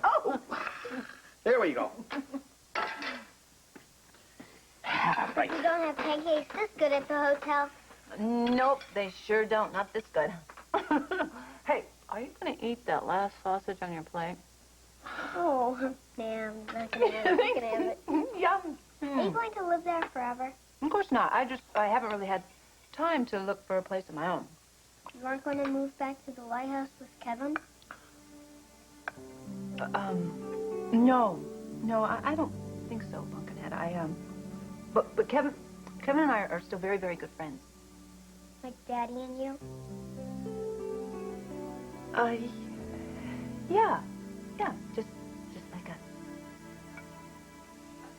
Oh! There we go. Right. You don't have pancakes this good at the hotel. Nope, they sure don't. Not this good. Hey, are you going to eat that last sausage on your plate? Oh, nah, I'm not going to have it. You can have it. Yum. Are you going to live there forever? Of course not. I haven't really had time to look for a place of my own. You aren't going to move back to the Lighthouse with Kevin? No, I don't think so, Pumpkinhead. But Kevin and I are still very, very good friends. Like Daddy and you? Yeah, just like us.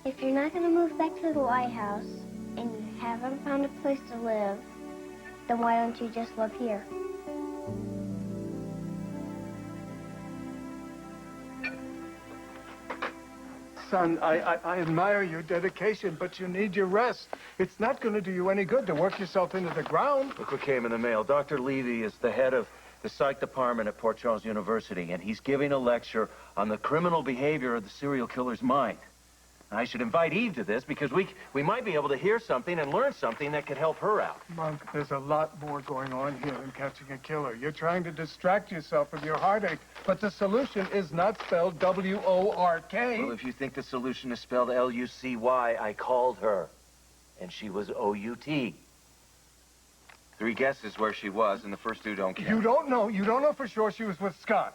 If you're not going to move back to the Lighthouse and you haven't found a place to live, then why don't you just live here? Son, I admire your dedication, but you need your rest. It's not going to do you any good to work yourself into the ground. Look what came in the mail. Dr. Levy is the head of the psych department at Port Charles University, and he's giving a lecture on the criminal behavior of the serial killer's mind. I should invite Eve to this because we might be able to hear something and learn something that could help her out. Monk, there's a lot more going on here than catching a killer. You're trying to distract yourself from your heartache, but the solution is not spelled W-O-R-K. Well, if you think the solution is spelled L-U-C-Y, I called her, and she was O-U-T. 3 guesses where she was, and the first 2 don't count. You don't know for sure she was with Scott.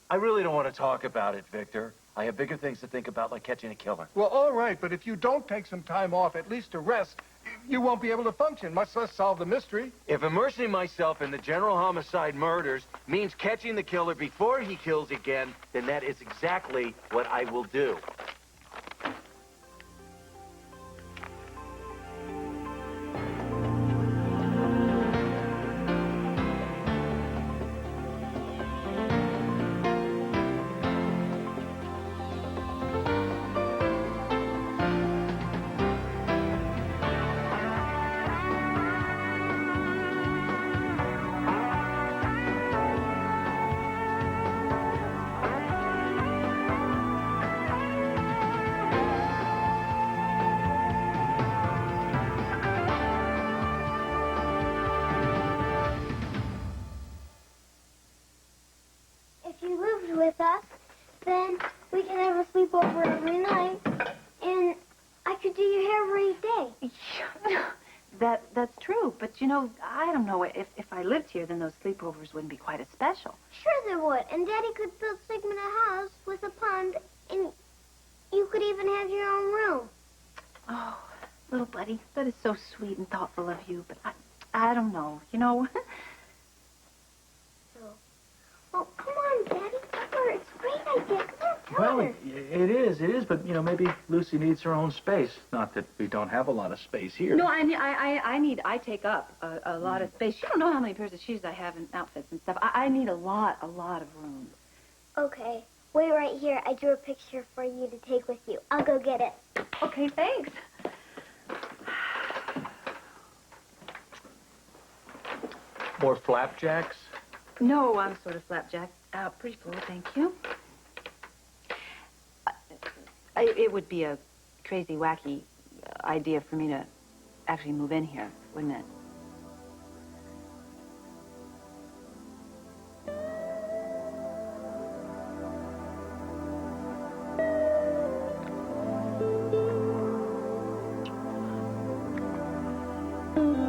I really don't want to talk about it, Victor. I have bigger things to think about, like catching a killer. Well, all right, but if you don't take some time off, at least to rest, you won't be able to function, much less solve the mystery. If immersing myself in the general homicide murders means catching the killer before he kills again, then that is exactly what I will do. If you lived with us, then we can have a sleepover every night, and I could do your hair every day. That's true, but you know, I don't know, if I lived here, then those sleepovers wouldn't be quite as special. Sure there would, and Daddy could build Sigmund a house with a pond, and you could even have your own room. Oh, little buddy, that is so sweet and thoughtful of you, but I don't know, you know. Well, come on, Daddy. Tell her. It's a great idea. Come on, tell her. It is, but, you know, maybe Lucy needs her own space. Not that we don't have a lot of space here. No, I take up a lot of space. You don't know how many pairs of shoes I have and outfits and stuff. I need a lot of room. Okay. Wait right here. I drew a picture for you to take with you. I'll go get it. Okay, thanks. More flapjacks? No, I'm sort of flapjack. Pretty full, thank you. It would be a crazy, wacky idea for me to actually move in here, wouldn't it?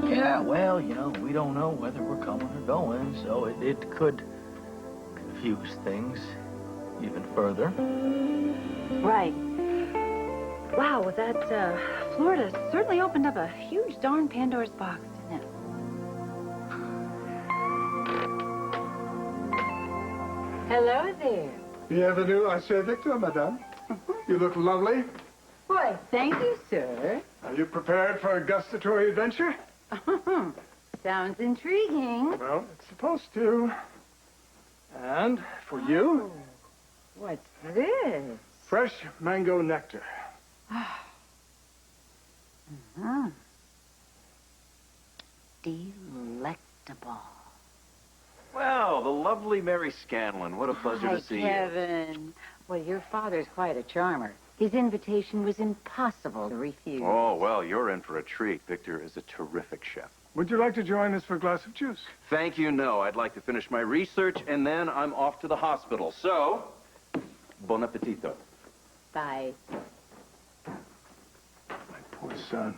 Yeah, well, you know, we don't know whether we're coming or going, so it could confuse things even further. Right. Wow, that Florida certainly opened up a huge darn Pandora's box, didn't it? Hello there. Bienvenue à chez Victor, madame. You look lovely. Why, thank you, sir. Are you prepared for a gustatory adventure? Sounds intriguing. Well, it's supposed to. And for you, What's this? fresh mango nectar. Delectable. Well, the lovely Mary Scanlon. What a pleasure Hi, to see you. Kevin. Well, your father's quite a charmer. His invitation was impossible to refuse. Oh, well, you're in for a treat. Victor is a terrific chef. Would you like to join us for a glass of juice? Thank you, no. I'd like to finish my research, and then I'm off to the hospital. So, bon appetito. Bye. My poor son.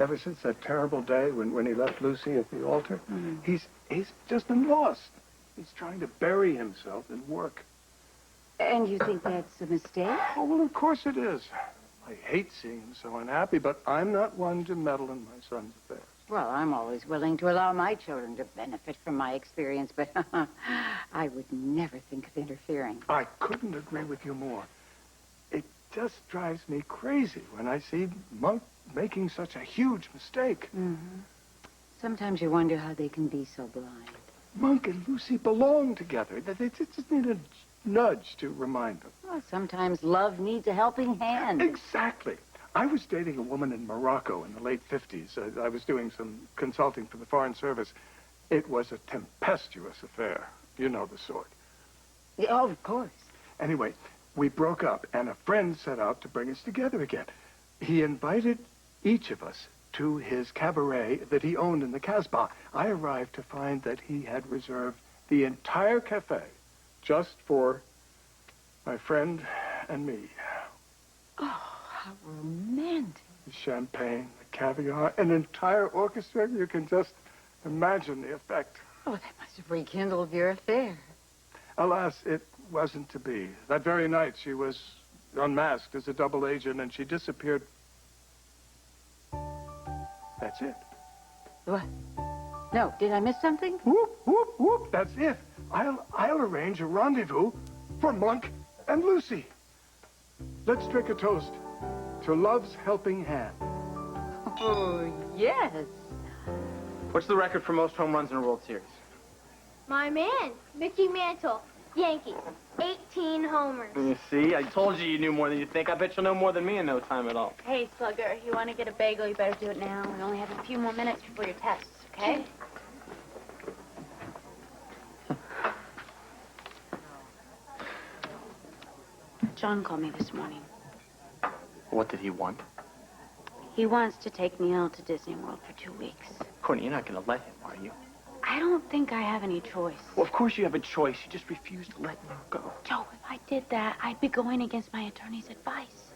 Ever since that terrible day when he left Lucy at the altar, he's just been lost. He's trying to bury himself in work. And you think that's a mistake? Oh, well, of course it is. I hate seeing him so unhappy, but I'm not one to meddle in my son's affairs. Well, I'm always willing to allow my children to benefit from my experience, but I would never think of interfering. I couldn't agree with you more. It just drives me crazy when I see Monk making such a huge mistake. Sometimes you wonder how they can be so blind. Monk and Lucy belong together. They just need a nudge to remind them. Well, sometimes love needs a helping hand. Exactly. I was dating a woman in Morocco in the late 50s. I was doing some consulting for the Foreign Service. It was a tempestuous affair. You know the sort. Oh, of course. Anyway, we broke up, and a friend set out to bring us together again. He invited each of us to his cabaret that he owned in the Casbah. I arrived to find that he had reserved the entire cafe just for my friend and me. Oh, how romantic. The champagne, the caviar, an entire orchestra. You can just imagine the effect. Oh, that must have rekindled your affair. Alas, it wasn't to be. That very night, she was unmasked as a double agent, and she disappeared. That's it. What? No, did I miss something? Whoop, whoop, whoop. That's it. I'll arrange a rendezvous for Monk and Lucy. Let's drink a toast to love's helping hand. Oh, yes. What's the record for most home runs in a World Series? My man, Mickey Mantle, Yankees, 18 homers. You see, I told you knew more than you think. I bet you'll know more than me in no time at all. Hey, Slugger, you want to get a bagel, you better do it now. We only have a few more minutes before your tests, okay? John called me this morning. What did he want? He wants to take Neal to Disney World for 2 weeks. Courtney, you're not going to let him, are you? I don't think I have any choice. Well, of course you have a choice. You just refuse to let Neal go. Joe, if I did that, I'd be going against my attorney's advice.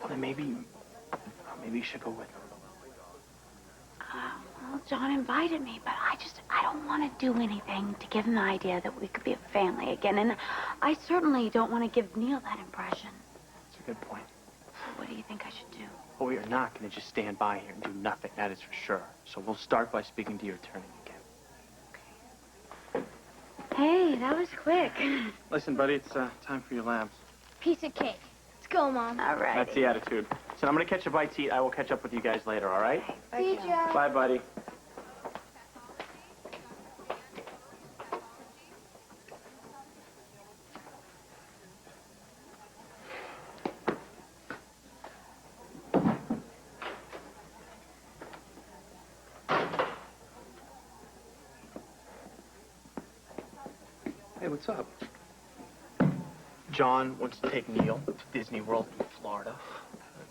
Well, then maybe you should go with him. Well, John invited me, but I don't want to do anything to give him the idea that we could be a family again. And I certainly don't want to give Neal that impression. That's a good point. What do you think I should do? Well, we are not going to just stand by here and do nothing, that is for sure. So we'll start by speaking to your attorney again. Hey, that was quick. Listen, buddy, it's time for your labs. Piece of cake. Let's go, Mom. All right. That's the attitude. So I'm going to catch a bite to eat. I will catch up with you guys later, all right? See you, Joe. Bye, buddy. Hey, what's up? John wants to take Neal to Disney World in Florida.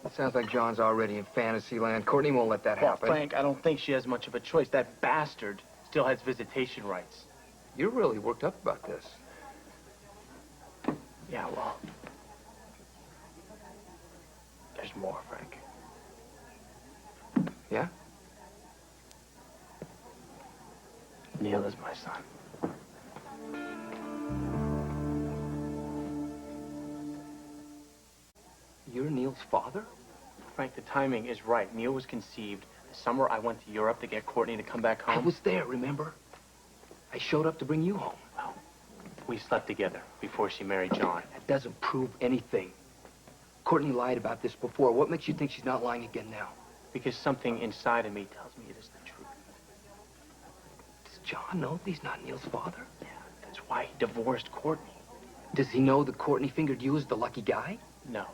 It sounds like John's already in Fantasyland. Courtney won't let that Well, happen. Frank, I don't think she has much of a choice. That bastard still has visitation rights. You're really worked up about this. Yeah, well, there's more, Frank. Yeah? Neal is my son. You're Neal's father? Frank, the timing is right. Neal was conceived the summer I went to Europe to get Courtney to come back home. I was there, remember? I showed up to bring you home. Well, we slept together before she married John. That doesn't prove anything. Courtney lied about this before. What makes you think she's not lying again now? Because something inside of me tells me it is the truth. Does John know that he's not Neal's father? Yeah, that's why he divorced Courtney. Does he know that Courtney fingered you as the lucky guy? No.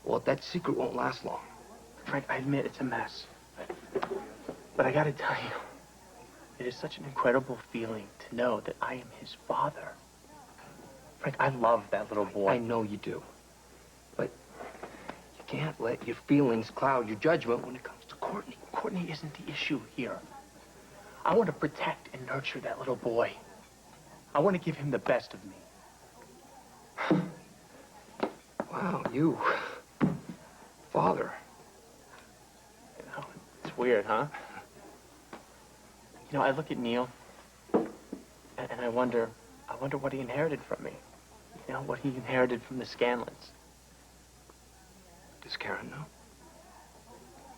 Well, that secret won't last long. Frank, I admit it's a mess. But I gotta tell you, It is such an incredible feeling to know that I am his father. Frank, I love that little boy. I know you do. But you can't let your feelings cloud your judgment when it comes to Courtney. Courtney isn't the issue here. I want to protect and nurture that little boy. I want to give him the best of me. Wow, you... father. You know, it's weird, huh? You know, I look at Neal, and I wonder what he inherited from me. You know, what he inherited from the Scanlons. Does Karen know?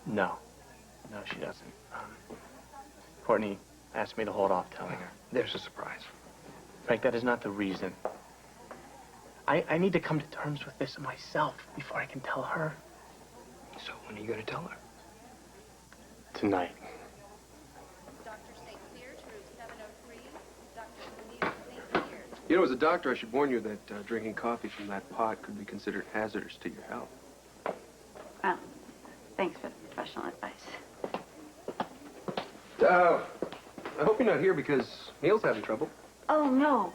No. No, she doesn't. Courtney asked me to hold off telling her. There's a surprise. Frank, that is not the reason. I need to come to terms with this myself before I can tell her. So when are you going to tell her? Tonight. You know, as a doctor, I should warn you that drinking coffee from that pot could be considered hazardous to your health. Well, thanks for the professional advice. I hope you're not here because Neal's having trouble. Oh, no.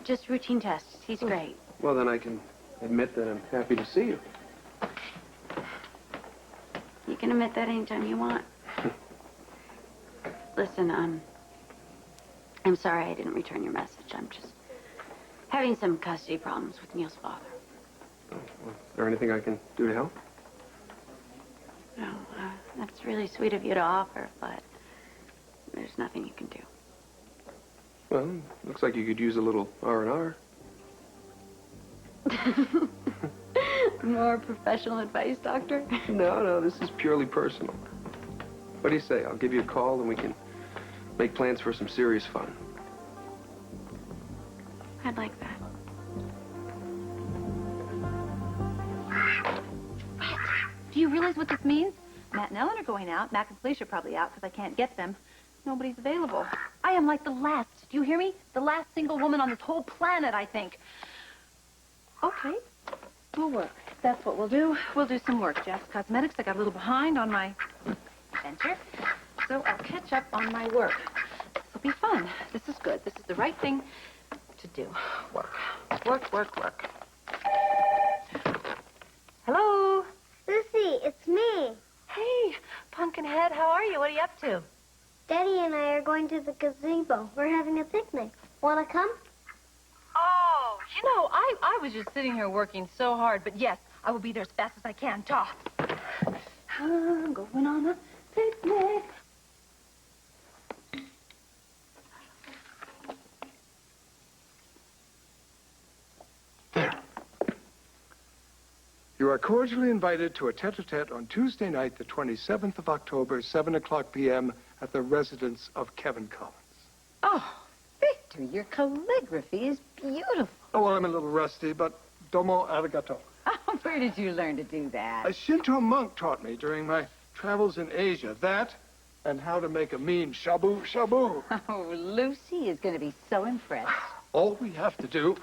Just routine tests. He's great. Well, then I can admit that I'm happy to see you. You can admit that anytime you want. Listen, I'm sorry I didn't return your message. I'm just having some custody problems with Neal's father. Oh, well, is there anything I can do to help? No, that's really sweet of you to offer, but there's nothing you can do. Well, looks like you could use a little R&R. More professional advice, Doctor? No, this is purely personal. What do you say? I'll give you a call and we can make plans for some serious fun. I'd like that. Do you realize what this means? Matt and Ellen are going out. Mac and Felicia are probably out because I can't get them. Nobody's available. I am like the last, do you hear me? The last single woman on this whole planet, I think. Okay, we'll work. That's what we'll do. We'll do some work. Jeff's Cosmetics, I got a little behind on my venture, so I'll catch up on my work. This'll be fun. This is good. This is the right thing to do. Work. Work. Hello? Lucy, it's me. Hey, Pumpkinhead, how are you? What are you up to? Daddy and I are going to the gazebo. We're having a picnic. Want to come? Oh, you know, I was just sitting here working so hard, but yes, I will be there as fast as I can. Ta. I'm going on a picnic. You are cordially invited to a tete-a-tete on Tuesday night, the 27th of October, 7 o'clock p.m. at the residence of Kevin Collins. Oh, Victor, your calligraphy is beautiful. Oh, well, I'm a little rusty, but domo arigato. Oh, where did you learn to do that? A Shinto monk taught me during my travels in Asia that and how to make a mean shabu-shabu. Oh, Lucy is going to be so impressed. All we have to do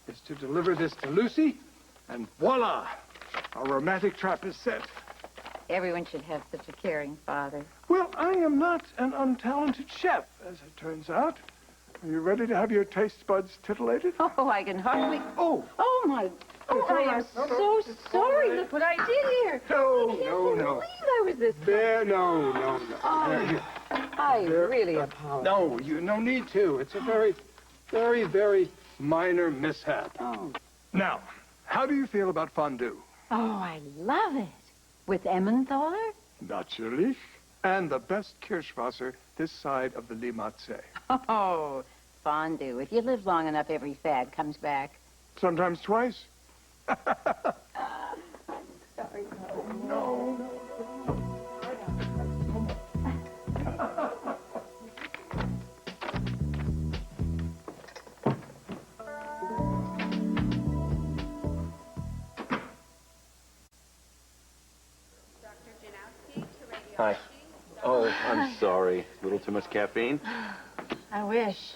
is to deliver this to Lucy, and voila! Our romantic trap is set. Everyone should have such a caring father. Well, I am not an untalented chef, as it turns out. Are you ready to have your taste buds titillated? Oh, I can hardly... Oh! Oh, my... Oh, I am so sorry. Look what I did here. No. I can't believe I was this... There, no. Oh, I really apologize. No, no need to. It's a very, very, very minor mishap. Oh. Now, how do you feel about fondue? Oh, I love it. With Emmentaler? Natürlich. And the best Kirschwasser this side of the Limatze. Oh, fondue. If you live long enough, every fad comes back. Sometimes twice. I'm sorry. No. Hi. Oh, I'm sorry. A little too much caffeine? I wish.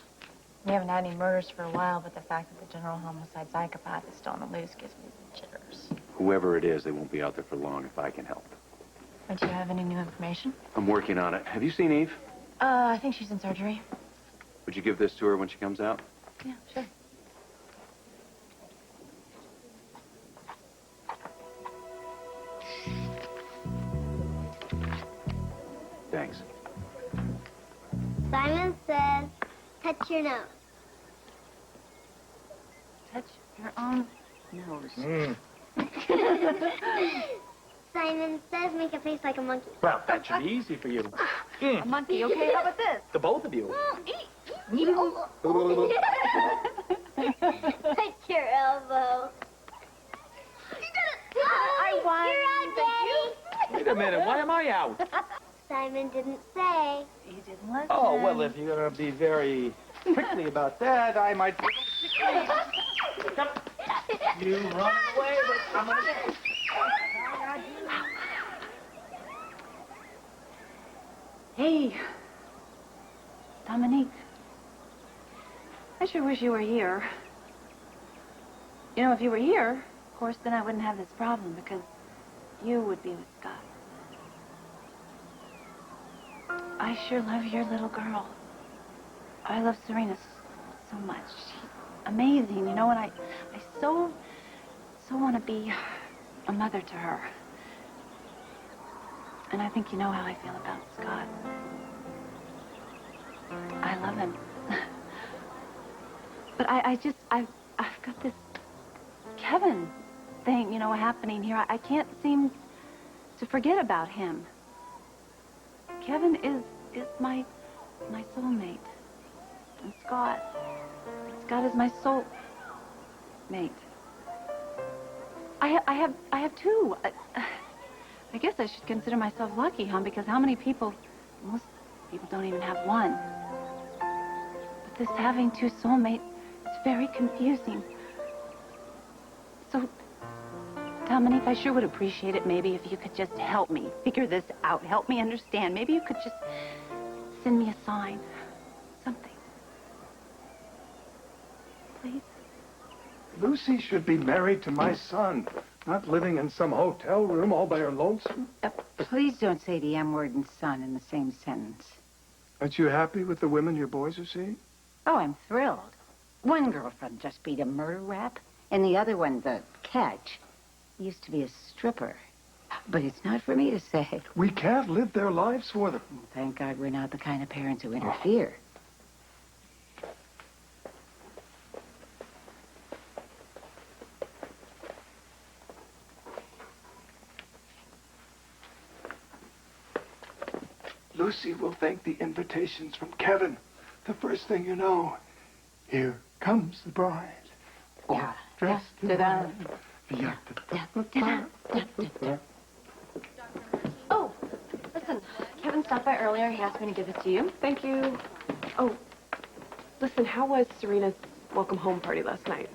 We haven't had any murders for a while, but the fact that the general homicide psychopath is still on the loose gives me the jitters. Whoever it is, they won't be out there for long if I can help. But do you have any new information? I'm working on it. Have you seen Eve? I think she's in surgery. Would you give this to her when she comes out? Yeah, sure. Thanks. Simon says, touch your nose. Touch your own nose. Simon says, make a face like a monkey. Well, that should be easy for you. A monkey, okay? How about this? The both of you. Touch your elbow. I won. You're out, Daddy. Wait a minute, why am I out? Simon didn't say. You didn't listen. Oh, well, if you're going to be very prickly about that, I might... You run away, but I'm going to... Hey, Dominique. I sure wish you were here. You know, if you were here, of course, then I wouldn't have this problem because you would be with Scott. I sure love your little girl. I love Serena so much. She's amazing, you know, and I so want to be a mother to her. And I think you know how I feel about Scott. I love him. But I've got this Kevin thing, you know, happening here. I can't seem to forget about him. Kevin is my soulmate. And Scott is my soulmate. I have two. I guess I should consider myself lucky, huh? Because most people don't even have one. But this having two soulmates is very confusing. So, Dominique, I sure would appreciate it maybe if you could just help me figure this out. Help me understand. Maybe you could just send me a sign. Something. Please? Lucy should be married to my son, not living in some hotel room all by her lonesome. Please don't say the M word and son in the same sentence. Aren't you happy with the women your boys are seeing? Oh, I'm thrilled. One girlfriend just beat a murder rap, and the other one, the catch, used to be a stripper. But it's not for me to say. We can't live their lives for them. Thank God we're not the kind of parents who interfere. Lucy will thank the invitations from Kevin. The first thing you know, here comes the bride. All dressed in white. Oh, listen, Kevin stopped by earlier. He asked me to give this to you. Thank you. Oh, listen, how was Serena's welcome home party last night?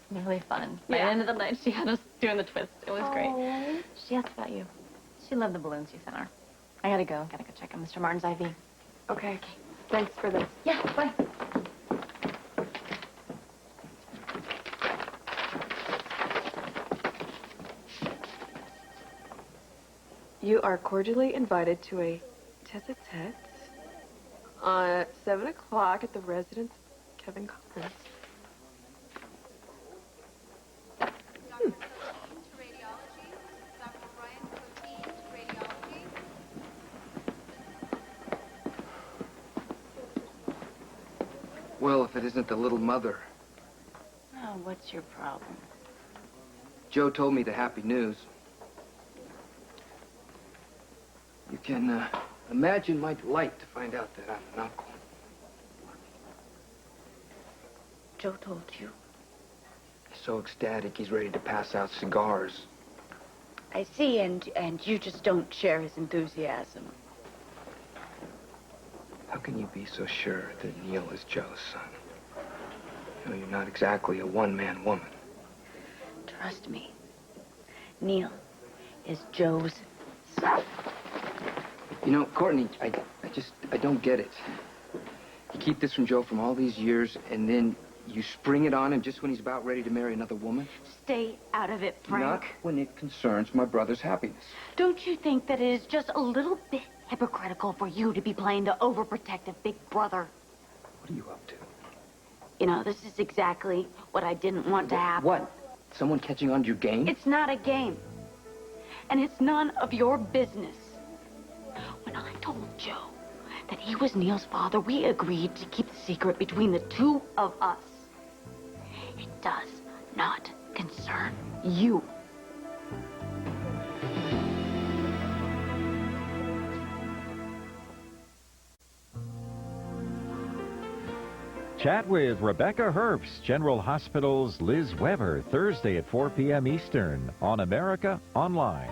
Really fun. By the end of the night, she had us doing the twist. It was great. She asked about you. She loved the balloons you sent her. I gotta go. Gotta go check on Mr. Martin's IV. Okay. Thanks for this. Yeah, bye. You are cordially invited to a tete-a-tete at 7 o'clock at the residence of Kevin Collins. Well, if it isn't the little mother. Oh, what's your problem? Joe told me the happy news. You can imagine my delight to find out that I'm an uncle. Joe told you. He's so ecstatic, he's ready to pass out cigars. I see, and you just don't share his enthusiasm. How can you be so sure that Neal is Joe's son? You know, you're not exactly a one-man woman. Trust me. Neal is Joe's son. You know, Courtney, I don't get it. You keep this from Joe from all these years, and then you spring it on him just when he's about ready to marry another woman? Stay out of it, Frank. Not when it concerns my brother's happiness. Don't you think that it is just a little bit hypocritical for you to be playing the overprotective big brother. What are you up to? You know, this is exactly what I didn't want to happen. What? Someone catching on to your game? It's not a game. And it's none of your business. When I told Joe that he was Neal's father, we agreed to keep the secret between the two of us. It does not concern you. Chat with Rebecca Herbst, General Hospital's Liz Weber, Thursday at 4 p.m. Eastern on America Online.